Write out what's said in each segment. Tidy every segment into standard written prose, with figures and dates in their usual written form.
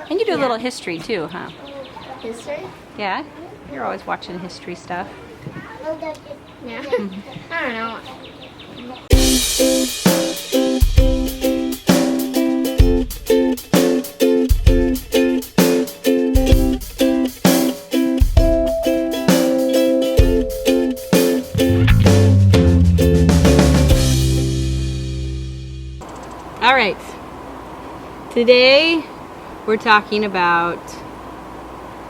And you do a little history too, huh? History? Yeah? You're always watching history stuff. Yeah. I don't know. All right. Today we're talking about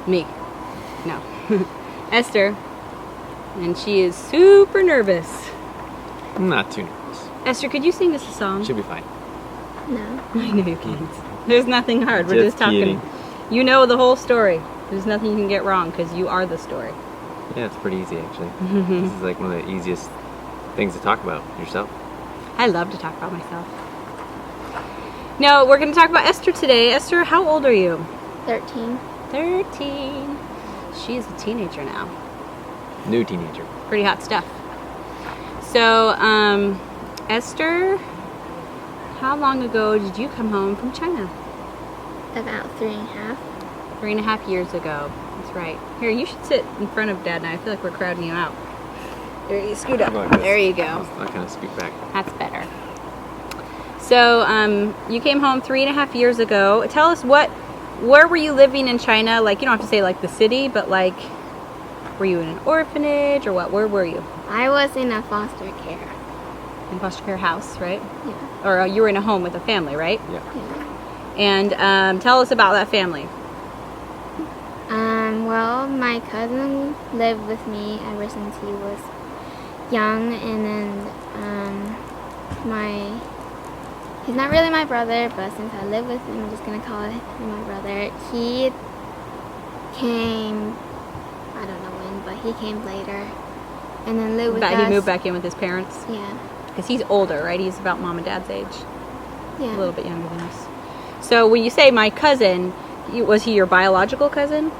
me. No. Esther. And she is super nervous. I'm not too nervous. Esther, could you sing us a song? Should be fine. No. I know you can't. There's nothing hard. We're just talking. kidding. You know the whole story. There's nothing you can get wrong because you are the story. Yeah, it's pretty easy actually. This is like one of the easiest things to talk about yourself. I love to talk about myself. No, we're going to talk about Esther today. Esther, how old are you? 13. 13. She's a teenager now. New teenager. Pretty hot stuff. So, Esther, how long ago did you come home from China? About 3.5. 3.5 years ago. That's right. Here, you should sit in front of Dad and I feel like we're crowding you out. There you scoot up. Go like this. There you go. I'll kind of speak back. That's better. So, you came home 3.5 years ago. Tell us where were you living in China? Like, you don't have to say like the city, but like, were you in an orphanage or what? Where were you? I was in a foster care. In foster care house, right? Yeah. Or you were in a home with a family, right? Yeah. And tell us about that family. Well, my cousin lived with me ever since he was young, and then he's not really my brother, but since I live with him, I'm just gonna call him my brother. He came, I don't know when, but he came later, and then lived with us. He moved back in with his parents? Yeah. Because he's older, right? He's about Mom and Dad's age. Yeah. A little bit younger than us. So when you say my cousin, was he your biological cousin?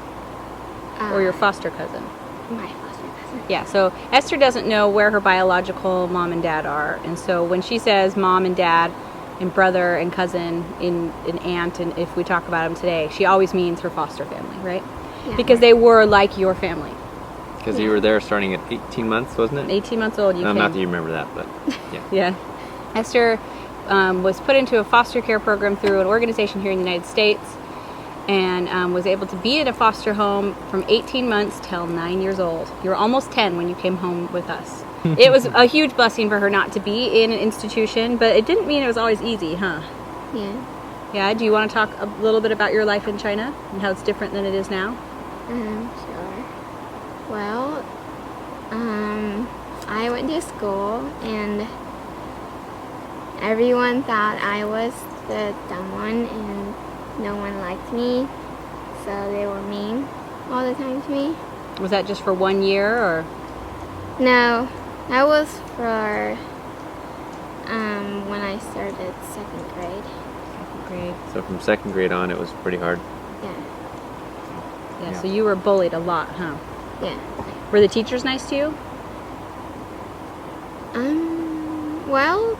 Or your foster cousin? My foster cousin. Yeah, so Esther doesn't know where her biological mom and dad are. And so when she says mom and dad and brother and cousin and aunt, and if we talk about them today, she always means her foster family, right? Yeah. Because they were like your family. Because you were there starting at 18 months, wasn't it? 18 months old, you No, came. not that you remember that, but yeah. Yeah. Esther was put into a foster care program through an organization here in the United States, and was able to be in a foster home from 18 months till 9 years old. You were almost 10 when you came home with us. It was a huge blessing for her not to be in an institution, but it didn't mean it was always easy, huh? Yeah. Yeah, do you want to talk a little bit about your life in China and how it's different than it is now? Sure. Well, I went to school, and everyone thought I was the dumb one, and no one liked me, so they were mean all the time to me. Was that just for 1 year, or? No, that was for when I started 2nd grade. 2nd grade. So from 2nd grade on, it was pretty hard. Yeah. Yeah, so you were bullied a lot, huh? Yeah. Were the teachers nice to you? Well,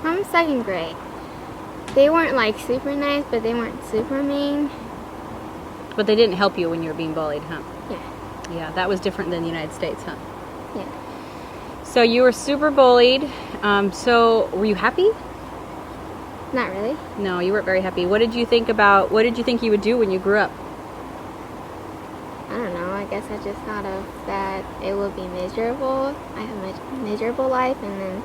from 2nd grade, they weren't like super nice, but they weren't super mean. But they didn't help you when you were being bullied, huh? Yeah. Yeah, that was different than the United States, huh? Yeah. So you were super bullied. So were you happy? Not really. No, you weren't very happy. What did you think you would do when you grew up? I don't know. I guess I just thought of that it would be miserable. I have a miserable life, and then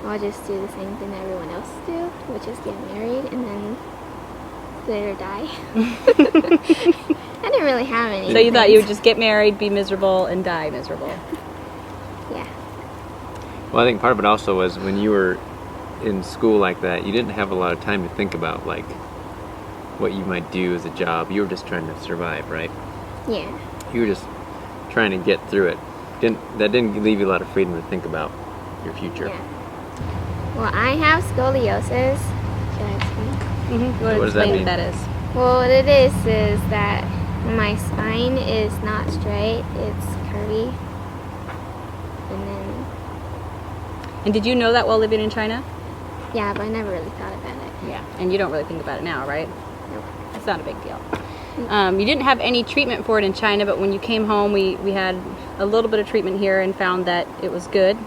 I'll just do the same thing that everyone else do, which is get married and then later die. I didn't really have any. So you thought you would just get married, be miserable, and die miserable. Yeah. Well, I think part of it also was when you were in school like that, you didn't have a lot of time to think about like what you might do as a job. You were just trying to survive, right? Yeah. You were just trying to get through it. That didn't leave you a lot of freedom to think about your future. Yeah. Well, I have scoliosis. Should I explain? Mm-hmm. What does that mean? What that is. Well, what it is that my spine is not straight, it's curvy. And did you know that while living in China? Yeah, but I never really thought about it. Yeah, and you don't really think about it now, right? Nope. It's not a big deal. You didn't have any treatment for it in China, but when you came home, we had a little bit of treatment here and found that it was good.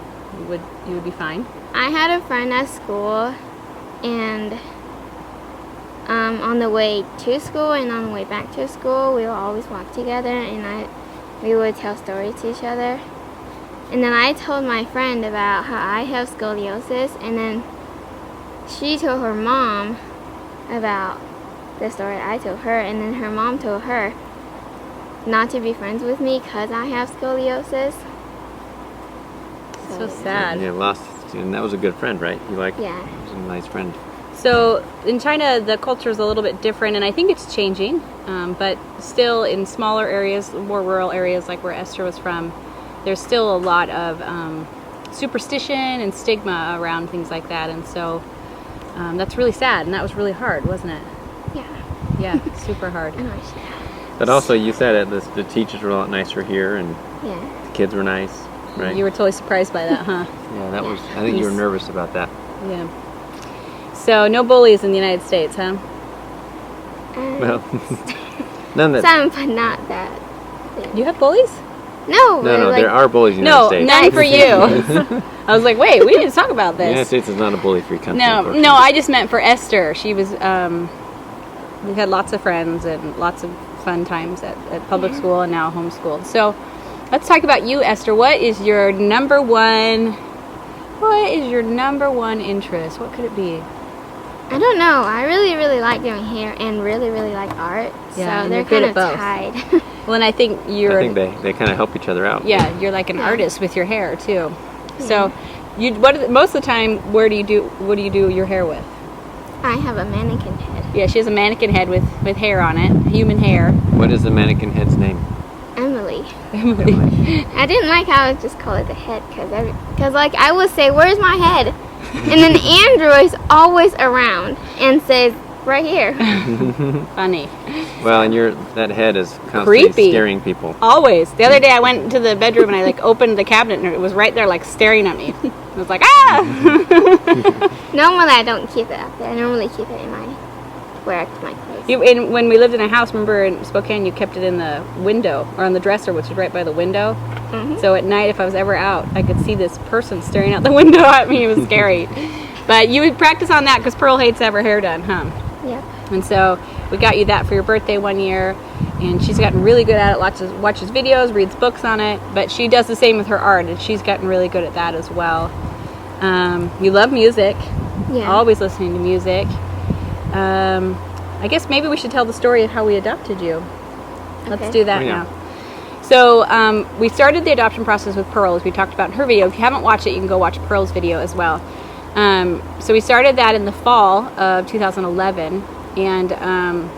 You would be fine. I had a friend at school, and on the way to school and on the way back to school, we would always walk together, and we would tell stories to each other. And then I told my friend about how I have scoliosis, and then she told her mom about the story I told her, and then her mom told her not to be friends with me because I have scoliosis. So sad. You lost, and that was a good friend, right? You like? Yeah. It was a nice friend. So in China, the culture is a little bit different, and I think it's changing. But still, in smaller areas, more rural areas, like where Esther was from, there's still a lot of superstition and stigma around things like that, and so that's really sad. And that was really hard, wasn't it? Yeah. Yeah, super hard. I understand. But also, you said it. The teachers were a lot nicer here, and Yeah. the kids were nice, right? You were totally surprised by that, huh? Yeah, that was. I think you were nervous about that. Yeah. So no bullies in the United States, huh? Well, none that. Some, but not that. You have bullies? No. No, like, there are bullies in the No, United States. none for you. I was like, wait, we didn't talk about The United this. States is not a bully-free country. No, unfortunately. I just meant for Esther. She was, we had lots of friends and lots of fun times at public school and now homeschooled. So let's talk about you, Esther. What is your number one interest? What could it be? I don't know. I really, really like doing hair and really, really like art. Yeah, so and they're you're good kind at of both. tied. Well, and I think I think they kind of help each other out. yeah, you're like an artist with your hair too. Yeah. So most of the time, what do you do your hair with? I have a mannequin head. Yeah, she has a mannequin head with hair on it, human hair. What is the mannequin head's name? Emily. I didn't like how I would just call it the head because like I would say, "Where's my head?" And then Andrew is always around and says, "Right here." Funny. Well, and that head is constantly Creepy. scaring people. Always. The other day I went to the bedroom and I like opened the cabinet and it was right there like staring at me. I was like, ah! Normally I don't keep it up there. I normally keep it in where I put my clothes. When we lived in a house, remember in Spokane, you kept it in the window or on the dresser, which is right by the window. Mhm. So at night, if I was ever out, I could see this person staring out the window at me. It was scary. But you would practice on that because Pearl hates to have her hair done, huh? Yep. And so we got you that for your birthday one year, and she's gotten really good at it. Watches videos, reads books on it, but she does the same with her art, and she's gotten really good at that as well. You love music, Yeah. always listening to music. I guess maybe we should tell the story of how we adopted you. Let's Okay. do that Oh, yeah. now. So we started the adoption process with Pearl, as we talked about in her video. If you haven't watched it, you can go watch Pearl's video as well. So we started that in the fall of 2011, and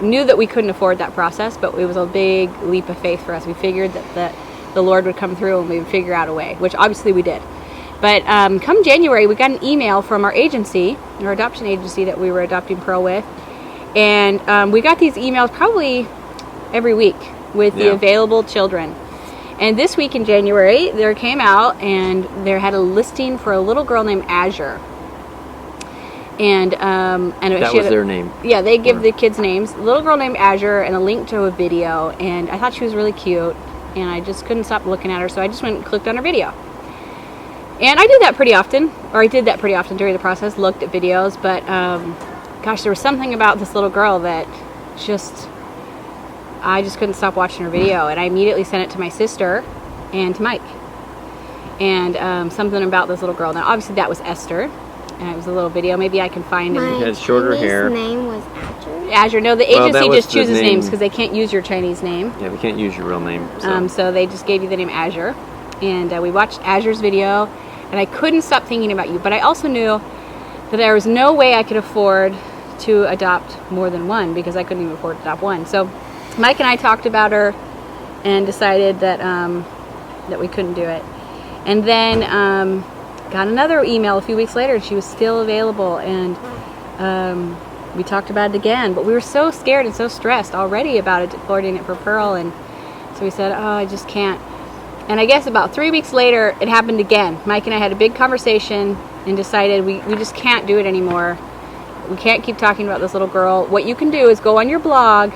knew that we couldn't afford that process, but it was a big leap of faith for us. We figured that the Lord would come through and we would figure out a way, which obviously we did. But come January, we got an email from our agency, our adoption agency that we were adopting Pearl with, and we got these emails probably every week with the available children. And this week in January, there came out and there had a listing for a little girl named Azure. And That was their name. Yeah, they give the kids names. A little girl named Azure and a link to a video. And I thought she was really cute, and I just couldn't stop looking at her, so I just went and clicked on her video. And I did that pretty often during the process, looked at videos, but gosh, there was something about this little girl that I just couldn't stop watching her video, and I immediately sent it to my sister and to Mike. And something about this little girl. Now, obviously, that was Esther, and it was a little video. Maybe I can find it. My had shorter Chinese hair. name was Azure. Azure. No, the Well, agency that was just the chooses name. names because they can't use your Chinese name. Yeah, we can't use your real name. So they just gave you the name Azure, and we watched Azure's video, and I couldn't stop thinking about you. But I also knew that there was no way I could afford to adopt more than one because I couldn't even afford to adopt one. So Mike and I talked about her and decided that that we couldn't do it. And then got another email a few weeks later, and she was still available, and we talked about it again. But we were so scared and so stressed already about affording it for Pearl, and so we said, oh, I just can't. And I guess about 3 weeks later, it happened again. Mike and I had a big conversation and decided we just can't do it anymore. we can't keep talking about this little girl. What you can do is go on your blog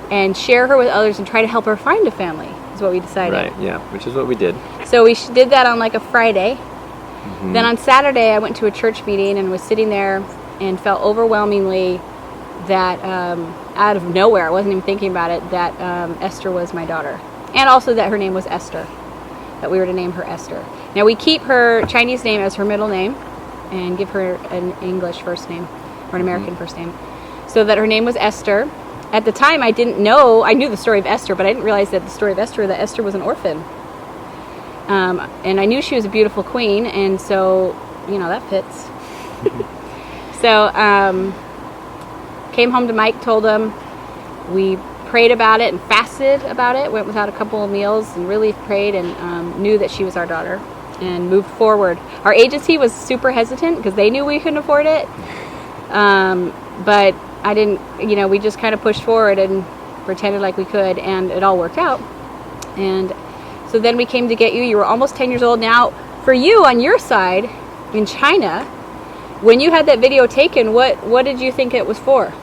and share her with others and try to help her find a family, is what we decided. Right, yeah, which is what we did. So we did that on like a Friday. Mm-hmm. Then on Saturday, I went to a church meeting and was sitting there and felt overwhelmingly that out of nowhere, I wasn't even thinking about it, that Esther was my daughter. And also that her name was Esther, that we were to name her Esther. Now we keep her Chinese name as her middle name and give her an English first name or an American first name, so that her name was Esther. At the time, I didn't know, I knew the story of Esther, but I didn't realize that the story of Esther, that Esther was an orphan. And I knew she was a beautiful queen, and so, you know, that fits. So, came home to Mike, told him, we prayed about it and fasted about it, went without a couple of meals and really prayed and knew that she was our daughter and moved forward. Our agency was super hesitant because they knew we couldn't afford it. But I didn't, you know, we just kind of pushed forward and pretended like we could, and it all worked out. And so then we came to get you. You were almost 10 years old. Now, for you on your side in China, when you had that video taken, what did you think it was for?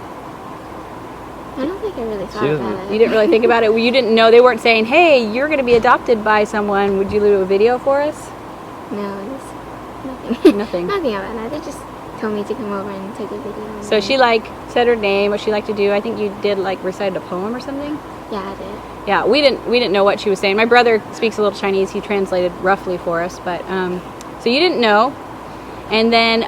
I don't think I really thought about it. You didn't really think about it? You didn't know, they weren't saying, hey, you're going to be adopted by someone. Would you do a video for us? No, it was nothing. Nothing. Nothing about that. They just told me to come over and take a video. So she like said her name, what she liked to do. I think you did like recited a poem or something. Yeah, I did. Yeah, we didn't know what she was saying. My brother speaks a little Chinese. He translated roughly for us, but so you didn't know. And then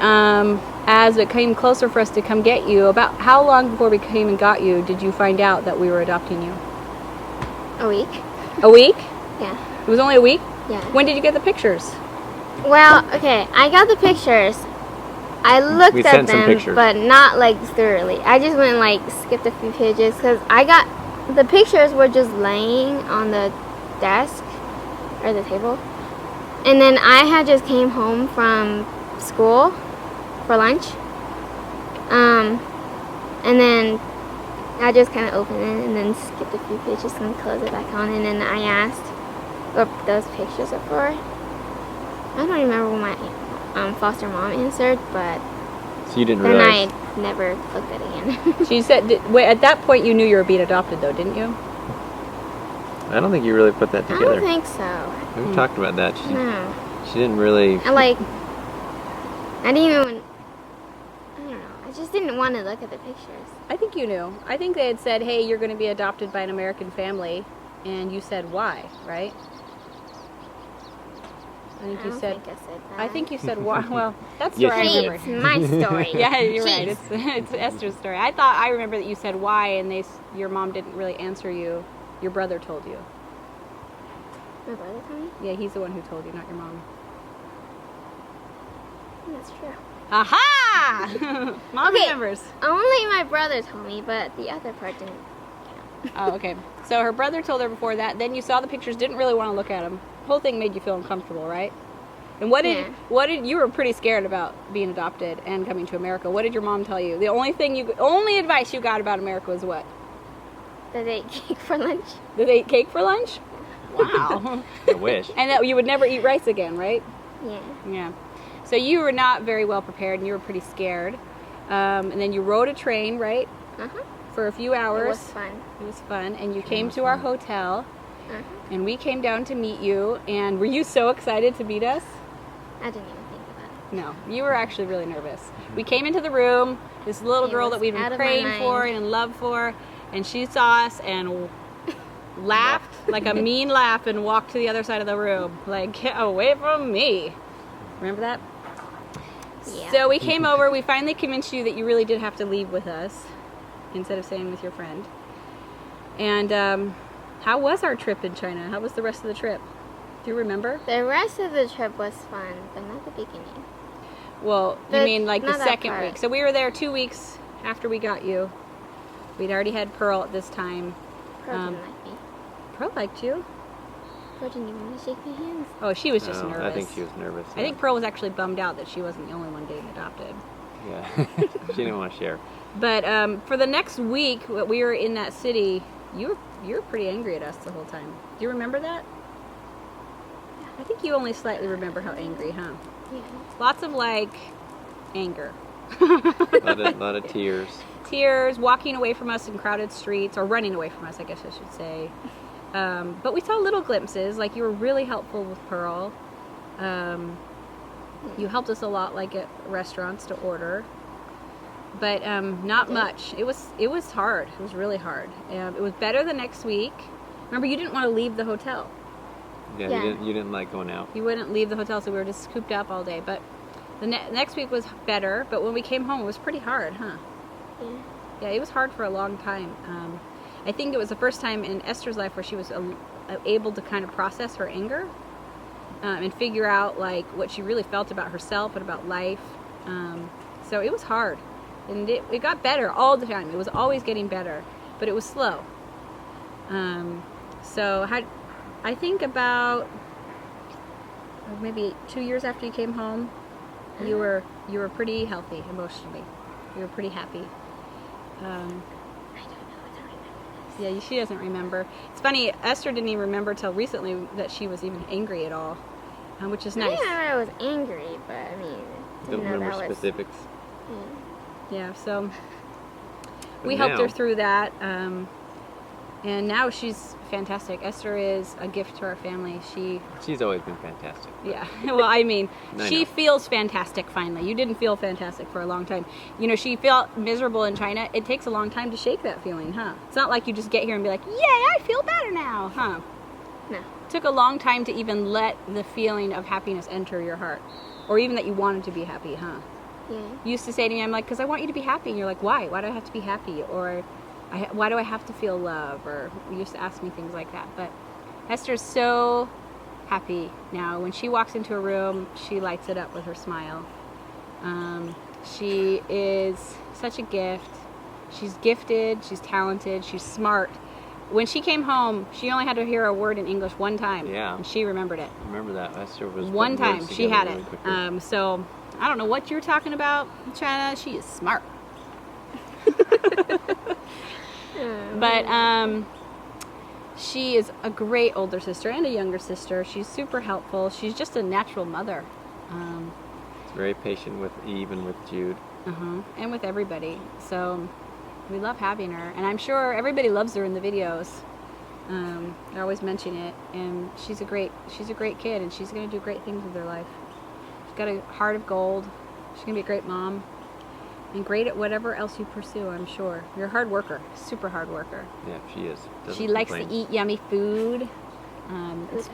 as it came closer for us to come get you, about how long before we came and got you did you find out that we were adopting you? A week. A week? Yeah. It was only a week? Yeah. When did you get the pictures? Well, okay, I got the pictures. I looked We at sent some them, pictures. but not like thoroughly. I just went like skipped a few pages because I got the pictures were just laying on the desk or the table, and then I had just came home from school for lunch, and then I just kind of opened it and then skipped a few pages and closed it back on, and then I asked what those pictures are for. I don't remember what my foster mom answered, but So you didn't then realize. I never looked at it again. She said, wait, at that point you knew you were being adopted though, didn't you? I don't think you really put that I together. don't think so. We've talked about that. No. She didn't really. I didn't even, I don't know. I just didn't want to look at the pictures. I think you knew. I think they had said, hey, you're going to be adopted by an American family, and you said why, right? I think I you don't said. think I said that. I think you said why. Well, that's Yes, where I you Hey, remember. it's my story. Yeah, you're right. Jeez. It's Esther's story. I remember that you said why, and your mom didn't really answer you. Your brother told you. My brother told me? Yeah, he's the one who told you, not your mom. That's true. Aha! Mom Okay. remembers. Only my brother told me, but the other part didn't. Oh, okay. So her brother told her before that. Then you saw the pictures, didn't really want to look at them. The whole thing made you feel uncomfortable, right? And what did you were pretty scared about being adopted and coming to America? What did your mom tell you? The only advice you got about America was what? That they ate cake for lunch. Did they eat cake for lunch? Wow. I wish. And that you would never eat rice again, right? Yeah. Yeah. So you were not very well prepared, and you were pretty scared. And then you rode a train, right? Uh-huh. For a few hours. It was fun. It was fun. And you came to our hotel, Uh-huh. and we came down to meet you. And were you so excited to meet us? I didn't even think about it. No, you were actually really nervous. We came into the room, this little It girl was that we'd out been of my praying mind. for and in love for, and she saw us and laughed like a mean laugh and walked to the other side of the room. Like, get away from me. Remember that? Yeah. So we came over, we finally convinced you that you really did have to leave with us instead of staying with your friend. And how was our trip in China? How was the rest of the trip? Do you remember? The rest of the trip was fun, but not the beginning. Well, you mean like the not that second part. week. So we were there 2 weeks after we got you. We'd already had Pearl at this time. Pearl didn't like me. Pearl liked you. Pearl didn't even want to shake my hands. Oh, she was just No, nervous. I think she was nervous. I think Pearl was actually bummed out that she wasn't the only one getting adopted. Yeah. She didn't want to share. But for the next week, that we were in that city, you were pretty angry at us the whole time. Do you remember that? I think you only slightly remember how angry, huh? Yeah. Lots of like anger. A lot of tears. Tears, walking away from us in crowded streets, or running away from us, I guess I should say. But we saw little glimpses, like you were really helpful with Pearl. You helped us a lot, like at restaurants to order, but not much. It was hard. It was really hard. It was better the next week. Remember, you didn't want to leave the hotel. Yeah, Yeah. You didn't like going out. You wouldn't leave the hotel, so we were just cooped up all day. But the next week was better. But when we came home, it was pretty hard, huh? Yeah. Yeah, it was hard for a long time. I think it was the first time in Esther's life where she was able to kind of process her anger and figure out like what she really felt about herself and about life. So it was hard, and it got better all the time. It was always getting better, but it was slow. So I think about maybe 2 years after you came home, you were pretty healthy emotionally. You were pretty happy. Yeah, she doesn't remember. It's funny, Esther didn't even remember till recently that she was even angry at all, which is nice. I remember I was angry, but I mean, Don't didn't know remember that was. specifics. Yeah, so But we helped her now- through that, and now she's fantastic. Esther is a gift to our family. She's always been fantastic. Yeah, well, I mean, I she know. feels fantastic finally. You didn't feel fantastic for a long time. You know, she felt miserable in China. It takes a long time to shake that feeling, huh? It's not like you just get here and be like, yay, I feel better now, huh? No. It took a long time to even let the feeling of happiness enter your heart, or even that you wanted to be happy, huh? Yeah. You used to say to me, I'm like, because I want you to be happy. And you're like, why? Why do I have to be happy? Or why do I have to feel love? Or you used to ask me things like that. But Esther's so happy now. When she walks into a room, she lights it up with her smile. She is such a gift. She's gifted. She's talented. She's smart. When she came home, she only had to hear a word in English one time. Yeah. And she remembered it. Remember that Esther was One putting words time she had together it. really quickly. So I don't know what you're talking about, China. She is smart. But she is a great older sister and a younger sister. She's super helpful. She's just a natural mother. Very patient with even with Jude. And with everybody. So we love having her. And I'm sure everybody loves her in the videos. They always mention it. And she's a great kid, and she's going to do great things with her life. She's got a heart of gold. She's going to be a great mom. And great at whatever else you pursue, I'm sure. You're a hard worker. Super hard worker. Yeah, she is. Doesn't She likes to complain. eat yummy food. Who doesn't?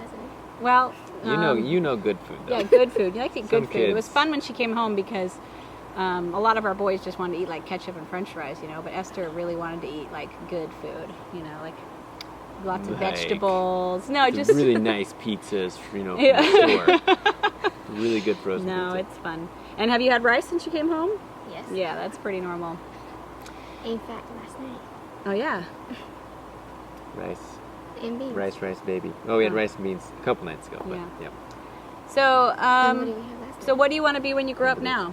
Well, You know good food though. yeah, good food. You like to eat Some good food. It was kids- fun when she came home because a lot of our boys just wanted to eat like ketchup and French fries, you know. But Esther really wanted to eat like good food, you know, like lots of Like vegetables. No, The just really nice pizzas, from Yeah. the store. Really good frozen no, pizza. it's fun. And have you had rice since you came home? Yes. Yeah, that's pretty normal. In fact, last night. Oh yeah. Rice, And beans. rice, baby. Oh, we had Oh. rice and beans a couple nights ago. But, Yeah. Yep. So And what did we have last so what do you want to be when you grow up now?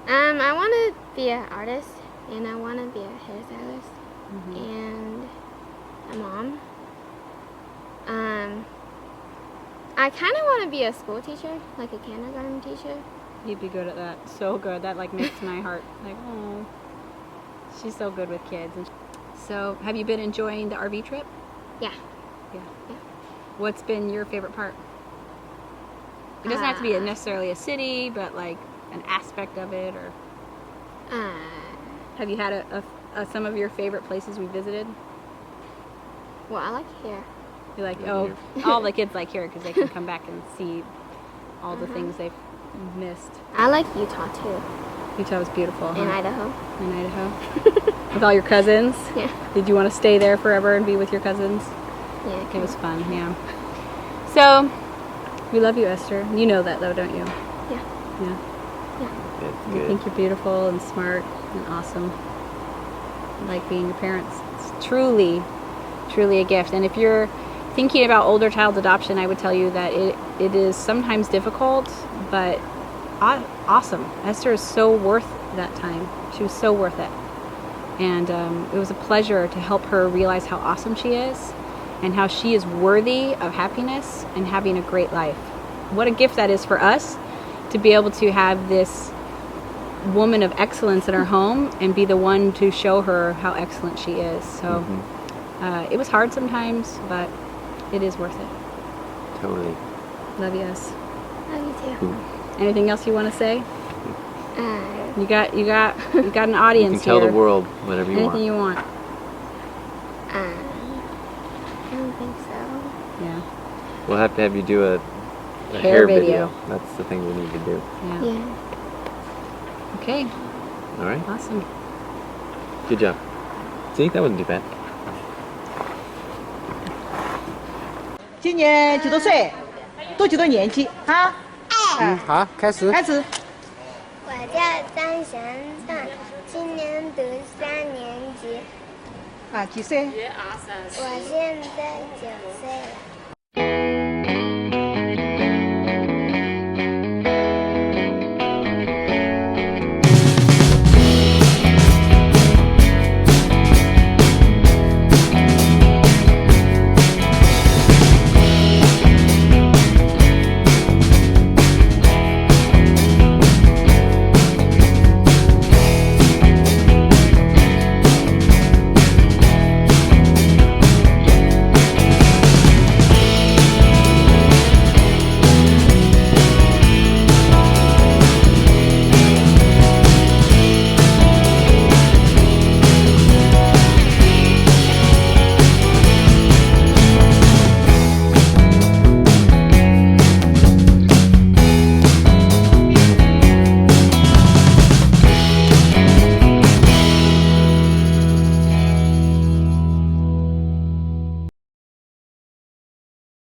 night? I want to be an artist, and I want to be a hairstylist, Mm-hmm. and a mom. I kind of want to be a school teacher, like a kindergarten teacher. You'd be good at that. So good. That like makes my heart like, oh, she's so good with kids. And so, have you been enjoying the RV trip? Yeah. Yeah. Yeah. What's been your favorite part? It doesn't have to be necessarily a city, but like an aspect of it. Or have you had some of your favorite places we visited? Well, I like hair. You like Love all the kids like here because they can come back and see all the things they've missed. I like Utah too, Utah was beautiful. and Huh? Idaho. In Idaho. With all your cousins. Yeah. Did you want to stay there forever and be with your cousins? Yeah. It was fun, yeah. So, we love you, Esther. You know that, though, don't you? Yeah. Yeah. It's We good. think you're beautiful and smart and awesome. I like being your parents. It's truly, truly a gift. And if you're thinking about older child adoption, I would tell you that it is sometimes difficult, but awesome. Esther is so worth that time. She was so worth it. And it was a pleasure to help her realize how awesome she is and how she is worthy of happiness and having a great life. What a gift that is for us to be able to have this woman of excellence in her home and be the one to show her how excellent she is. So it was hard sometimes, but it is worth it. Totally. Love you guys. Love you too. Anything else you want to say? Uh, You got an You audience can tell here. the world whatever you Anything want. you want. I don't think so. Yeah. We'll have to have you do a Hair hair video. video. That's the thing we need to do. Yeah. Yeah. Okay. All right. Awesome. Good job. See, that wasn't too bad. 今年几多岁？都几多年纪？啊？好，开始。开始。我叫张璇璇，今年读3年级，啊，几岁？我现在9岁了。